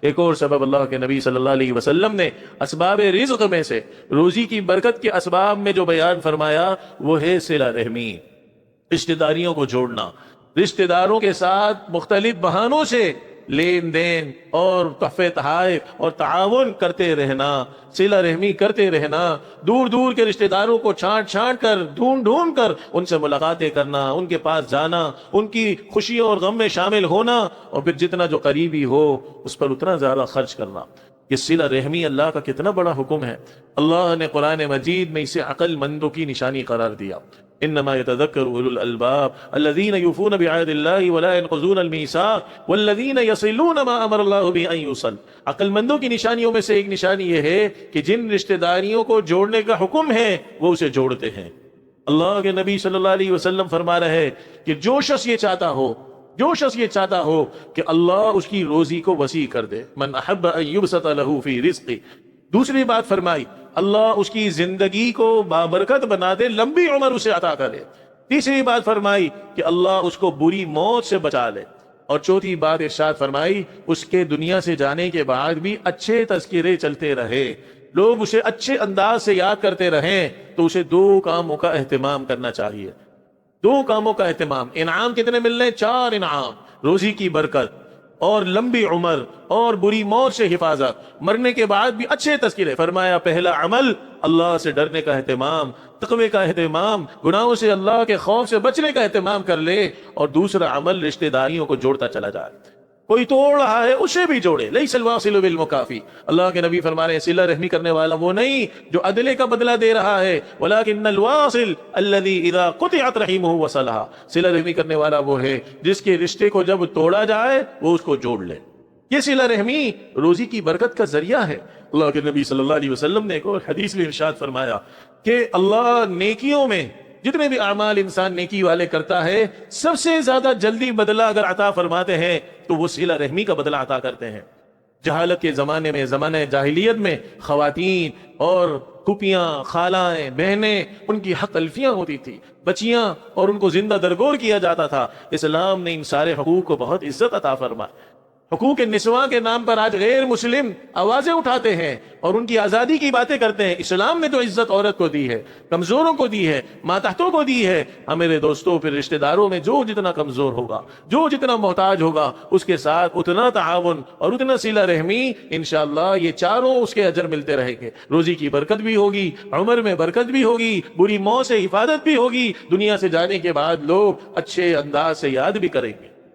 ایک اور سبب اللہ کے نبی صلی اللہ علیہ وسلم نے اسباب رزق میں سے، روزی کی برکت کے اسباب میں جو بیان فرمایا وہ ہے صلہ رحمی، رشتہ داریوں کو جوڑنا، رشتہ داروں کے ساتھ مختلف بہانوں سے لین دین اور تحفے تحائف اور تعاون کرتے رہنا، صلہ رحمی کرتے رہنا، دور دور کے رشتہ داروں کو چھانٹ چھانٹ کر ڈھونڈ ڈھونڈ کر ان سے ملاقاتیں کرنا، ان کے پاس جانا، ان کی خوشیوں اور غم میں شامل ہونا، اور پھر جتنا جو قریبی ہو اس پر اتنا زیادہ خرچ کرنا۔ یہ صلہ رحمی اللہ کا کتنا بڑا حکم ہے۔ اللہ نے قرآن مجید میں اسے عقل مندوں کی نشانی قرار دیا۔ انما يتذكر اولو الالباب الذين يوفون بعهد الله ولا ينقضون الميثاق والذين يصلون ما امر الله به ان يوصل۔ عقل مندوں کی نشانیوں میں سے ایک نشانی یہ ہے کہ جن رشتہ داریوں کو جوڑنے کا حکم ہے وہ اسے جوڑتے ہیں۔ اللہ کے نبی صلی اللہ علیہ وسلم فرما رہے ہیں کہ جو شخص یہ چاہتا ہو کہ اللہ اس کی روزی کو وسیع کر دے، من احب ان یبسط له فی رزقه۔ دوسری بات فرمائی اللہ اس کی زندگی کو بابرکت بنا دے، لمبی عمر اسے عطا کرے۔ تیسری بات فرمائی کہ اللہ اس کو بری موت سے بچا لے، اور چوتھی بات ارشاد فرمائی اس کے دنیا سے جانے کے بعد بھی اچھے تذکرے چلتے رہے، لوگ اسے اچھے انداز سے یاد کرتے رہیں، تو اسے دو کاموں کا اہتمام کرنا چاہیے۔ دو کاموں کا اہتمام۔ انعام کتنے ملنے؟ 4 انعام، روزی کی برکت اور لمبی عمر اور بری موت سے حفاظت، مرنے کے بعد بھی اچھے تذکرے۔ فرمایا پہلا عمل اللہ سے ڈرنے کا اہتمام، تقوی کا اہتمام، گناہوں سے اللہ کے خوف سے بچنے کا اہتمام کر لے، اور دوسرا عمل رشتہ داریوں کو جوڑتا چلا جائے۔ کوئی توڑ رہا ہے اسے بھی جوڑے۔ لیس الواصل بالمکافی۔ اللہ کے نبی فرما رہے ہیں صلہ رحمی کرنے والا وہ نہیں جو عدلے کا بدلہ دے رہا ہے، ولکن الواصل الذی اذا قطعت رحمہ وصلھا۔ صلہ رحمی کرنے والا وہ ہے جس کے رشتے کو جب توڑا جائے وہ اس کو جوڑ لے۔ یہ صلہ رحمی روزی کی برکت کا ذریعہ ہے۔ اللہ کے نبی صلی اللہ علیہ وسلم نے ایک اور حدیث میں ارشاد فرمایا کہ اللہ نیکیوں میں جتنے بھی اعمال انسان نیکی والے کرتا ہے، سب سے زیادہ جلدی بدلہ اگر عطا فرماتے ہیں تو وہ صلہ رحمی کا بدلہ عطا کرتے ہیں۔ جہالت کے زمانے میں، زمانہ جاہلیت میں، خواتین اور پھوپھیاں، خالائیں، بہنیں، ان کی حق تلفیاں ہوتی تھی، بچیاں، اور ان کو زندہ درگور کیا جاتا تھا۔ اسلام نے ان سارے حقوق کو بہت عزت عطا فرمائی۔ حقوق النسواء کے نام پر آج غیر مسلم آوازیں اٹھاتے ہیں اور ان کی آزادی کی باتیں کرتے ہیں۔ اسلام نے جو عزت عورت کو دی ہے، کمزوروں کو دی ہے، ماتحتوں کو دی ہے، میرے دوستوں پھر رشتہ داروں میں جو جتنا کمزور ہوگا، جو جتنا محتاج ہوگا، اس کے ساتھ اتنا تعاون اور اتنا صلہ رحمی، انشاءاللہ یہ چاروں اس کے اجر ملتے رہیں گے۔ روزی کی برکت بھی ہوگی، عمر میں برکت بھی ہوگی، بری موت سے حفاظت بھی ہوگی، دنیا سے جانے کے بعد لوگ اچھے انداز سے یاد بھی کریں گے۔